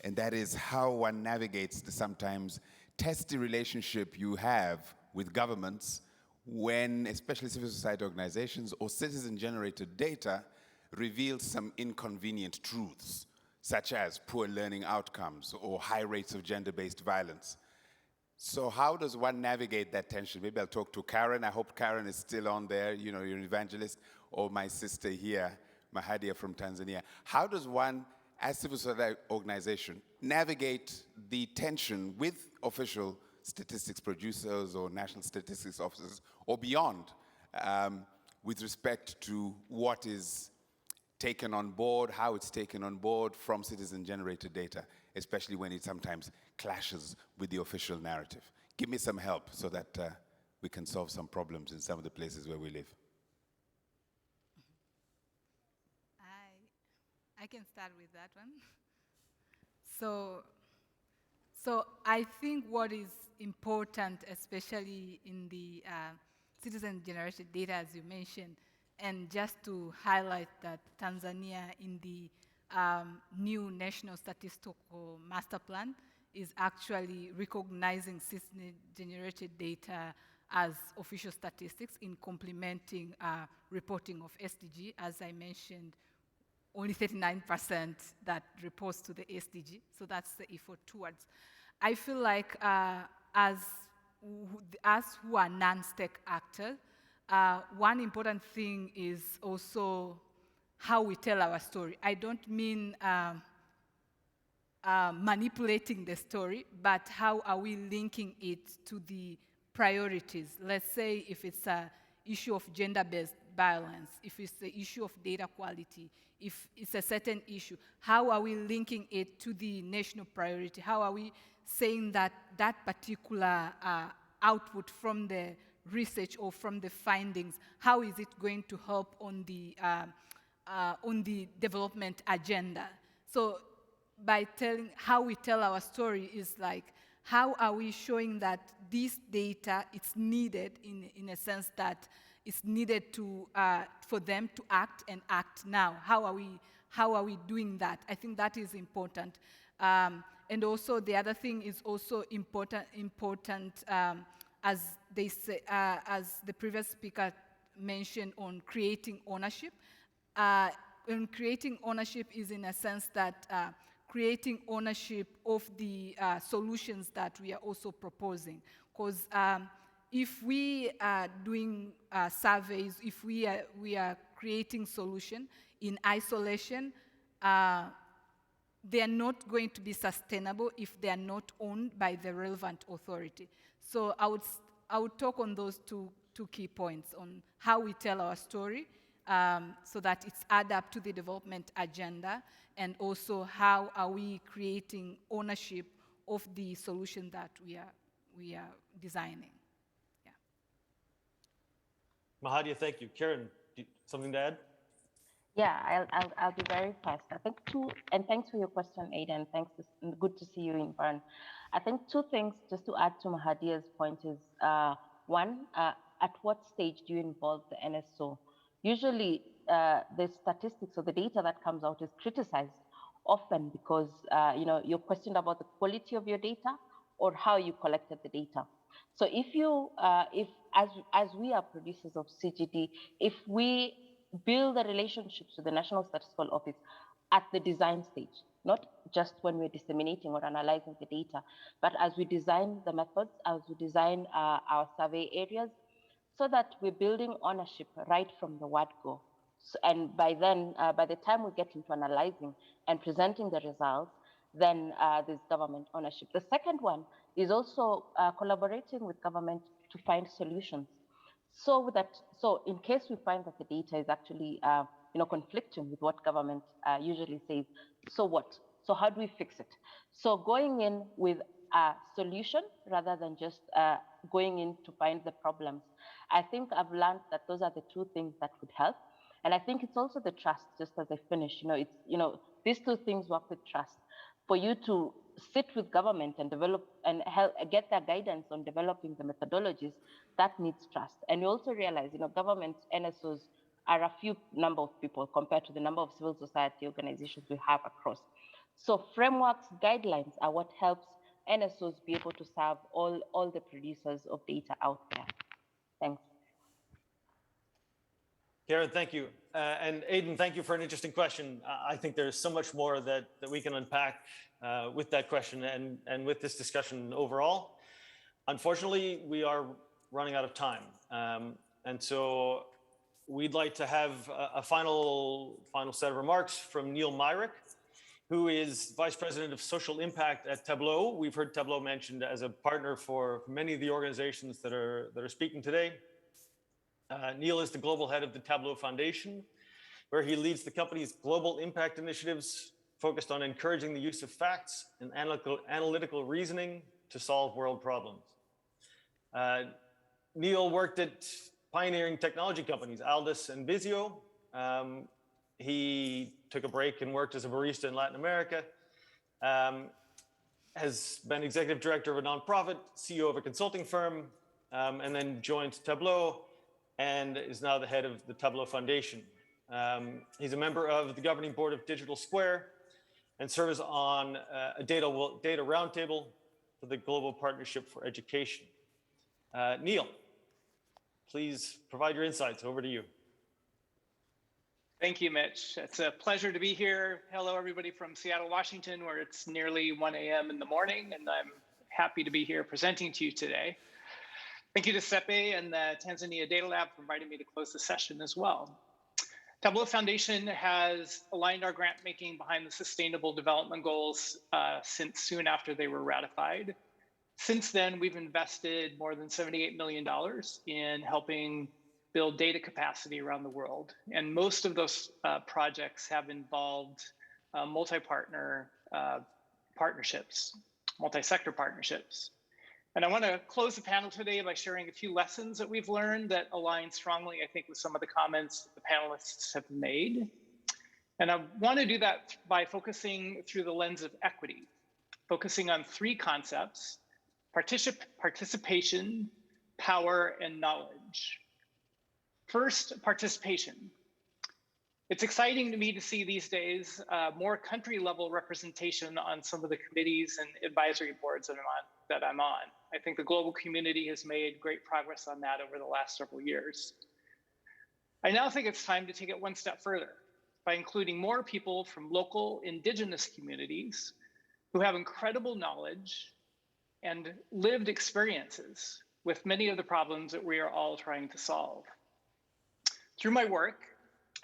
and that is how one navigates the sometimes testy relationship you have with governments when, especially civil society organizations or citizen-generated data, reveals some inconvenient truths, such as poor learning outcomes or high rates of gender-based violence. So how does one navigate that tension? Maybe I'll talk to Karen. I hope Karen is still on there, you know, you're an evangelist, or my sister here, Mahadia from Tanzania. How does one, as civil society organization, navigate the tension with official statistics producers or national statistics officers or beyond with respect to what is taken on board, how it's taken on board from citizen-generated data, especially when it sometimes clashes with the official narrative? Give me some help so that we can solve some problems in some of the places where we live. I can start with that one. So I think what is important, especially in the citizen-generated data, as you mentioned, and just to highlight that Tanzania in the new National Statistical Master Plan is actually recognizing citizen-generated data as official statistics in complementing reporting of SDG. As I mentioned, only 39% that reports to the SDG, so that's the effort towards. I feel like as who are non-tech actors, one important thing is also how we tell our story. I don't mean manipulating the story, but how are we linking it to the priorities? Let's say if it's an issue of gender-based violence, if it's the issue of data quality, if it's a certain issue, how are we linking it to the national priority? How are we saying that that particular output from the research or from the findings, how is it going to help on the development agenda? So by telling how we tell our story is like, how are we showing that this data is needed in a sense that it's needed to, for them to act and act now? How are we doing that? I think that is important. And also the other thing is also important as they say, as the previous speaker mentioned on creating ownership. And creating ownership is in a sense that creating ownership of the solutions that we are also proposing. Because if we are doing surveys, if we are creating solutions in isolation, they are not going to be sustainable if they are not owned by the relevant authority. So I would talk on those two key points, on how we tell our story so that it's add up to the development agenda, and also how are we creating ownership of the solution that we are designing. Yeah. Mahadia, thank you. Karen, something to add? Yeah, I'll be very fast. I think and thanks for your question, Aidan. Thanks, good to see you in Bern. I think two things just to add to Mahadia's point is, one, at what stage do you involve the NSO? Usually the statistics or the data that comes out is criticized often because you're questioned about the quality of your data or how you collected the data. So if as we are producers of CGD, if we build the relationships with the National Statistical Office at the design stage, not just when we're disseminating or analyzing the data, but as we design the methods, as we design our survey areas, so that we're building ownership right from the word go. So, and by then, by the time we get into analyzing and presenting the results, then there's government ownership. The second one is also collaborating with government to find solutions. So in case we find that the data is actually conflicting with what government usually says, so what? So how do we fix it? So going in with a solution rather than just going in to find the problems. I think I've learned that those are the two things that would help. And I think it's also the trust, just as I finish, these two things work with trust. For you to sit with government and develop and help get their guidance on developing the methodologies, that needs trust. And you also realize, government NSOs are a few number of people compared to the number of civil society organizations we have across. So frameworks, guidelines are what helps NSOs be able to serve all the producers of data out there. Thanks. Karen, thank you. And Aidan, thank you for an interesting question. I think there's so much more that we can unpack with that question and with this discussion overall. Unfortunately, we are running out of time. And so we'd like to have a final set of remarks from Neil Myrick, who is Vice President of Social Impact at Tableau. We've heard Tableau mentioned as a partner for many of the organizations that are speaking today. Neil is the global head of the Tableau Foundation, where he leads the company's global impact initiatives focused on encouraging the use of facts and analytical reasoning to solve world problems. Neil worked at pioneering technology companies, Aldus and Vizio. He took a break and worked as a barista in Latin America, has been executive director of a nonprofit, CEO of a consulting firm, and then joined Tableau and is now the head of the Tableau Foundation. He's a member of the governing board of Digital Square and serves on a data roundtable for the Global Partnership for Education. Neil, please provide your insights. Over to you. Thank you, Mitch. It's a pleasure to be here. Hello, everybody from Seattle, Washington, where it's nearly 1 a.m. in the morning, and I'm happy to be here presenting to you today. Thank you to Cepei and the Tanzania Data Lab for inviting me to close the session as well. Tableau Foundation has aligned our grant making behind the Sustainable Development Goals since soon after they were ratified. Since then, we've invested more than $78 million in helping build data capacity around the world. And most of those projects have involved multi-partner partnerships, multi-sector partnerships. And I want to close the panel today by sharing a few lessons that we've learned that align strongly, I think, with some of the comments that the panelists have made. And I want to do that by focusing through the lens of equity, focusing on three concepts: participation, power, and knowledge. First, participation. It's exciting to me to see these days more country-level representation on some of the committees and advisory boards that I'm on. I think the global community has made great progress on that over the last several years. I now think it's time to take it one step further by including more people from local indigenous communities who have incredible knowledge and lived experiences with many of the problems that we are all trying to solve. Through my work,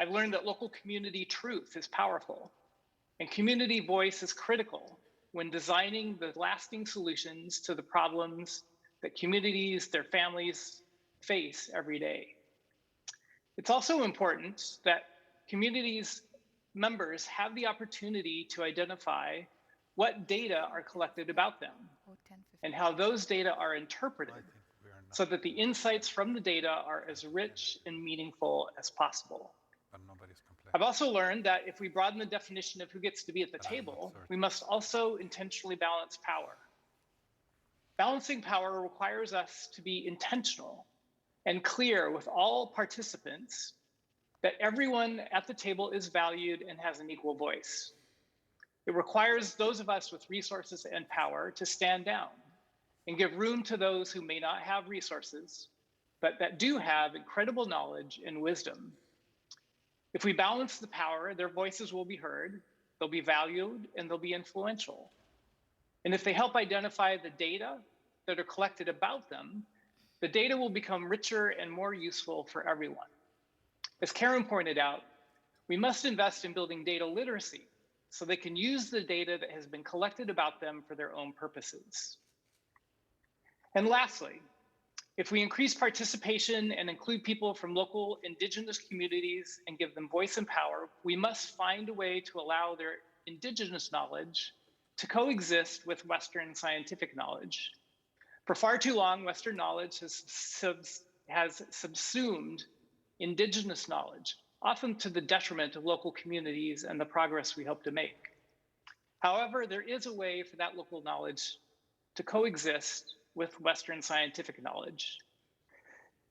I've learned that local community truth is powerful, and community voice is critical when designing the lasting solutions to the problems that communities, their families face every day. It's also important that communities members have the opportunity to identify what data are collected about them and how those data are interpreted so that the insights from the data are as rich and meaningful as possible. I've also learned that if we broaden the definition of who gets to be at the table, we must also intentionally balance power. Balancing power requires us to be intentional and clear with all participants that everyone at the table is valued and has an equal voice. It requires those of us with resources and power to stand down and give room to those who may not have resources, but that do have incredible knowledge and wisdom. If we balance the power, their voices will be heard, they'll be valued, and they'll be influential. And if they help identify the data that are collected about them, the data will become richer and more useful for everyone. As Karen pointed out, we must invest in building data literacy so they can use the data that has been collected about them for their own purposes. And lastly, if we increase participation and include people from local indigenous communities and give them voice and power, we must find a way to allow their indigenous knowledge to coexist with Western scientific knowledge. For far too long, Western knowledge has subsumed indigenous knowledge, often to the detriment of local communities and the progress we hope to make. However, there is a way for that local knowledge to coexist with Western scientific knowledge.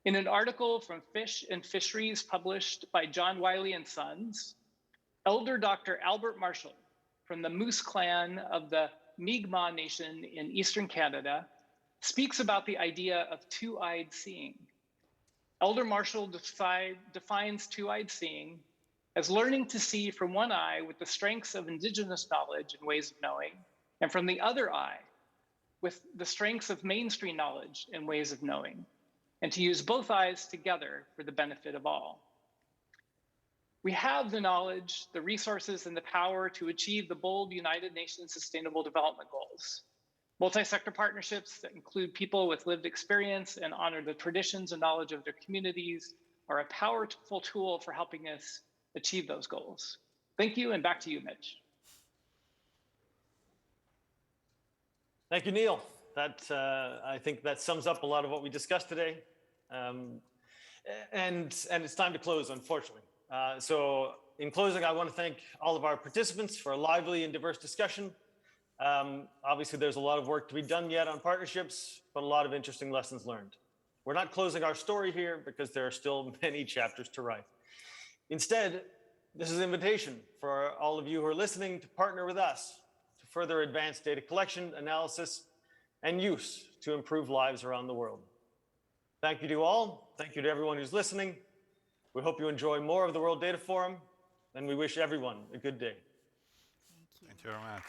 In an article from Fish and Fisheries published by John Wiley and Sons, Elder Dr. Albert Marshall from the Moose Clan of the Mi'kmaq Nation in Eastern Canada speaks about the idea of two-eyed seeing. Elder Marshall defines two-eyed seeing as learning to see from one eye with the strengths of indigenous knowledge and ways of knowing, and from the other eye with the strengths of mainstream knowledge and ways of knowing, and to use both eyes together for the benefit of all. We have the knowledge, the resources, and the power to achieve the bold United Nations Sustainable Development Goals. Multi-sector partnerships that include people with lived experience and honor the traditions and knowledge of their communities are a powerful tool for helping us achieve those goals. Thank you, and back to you, Mitch. Thank you, Neil. I think that sums up a lot of what we discussed today. And it's time to close, unfortunately. So in closing, I want to thank all of our participants for a lively and diverse discussion. Obviously, there's a lot of work to be done yet on partnerships, but a lot of interesting lessons learned. We're not closing our story here because there are still many chapters to write. Instead, this is an invitation for all of you who are listening to partner with us to further advance data collection, analysis, and use to improve lives around the world. Thank you to all. Thank you to everyone who's listening. We hope you enjoy more of the World Data Forum, and we wish everyone a good day. Thank you very much.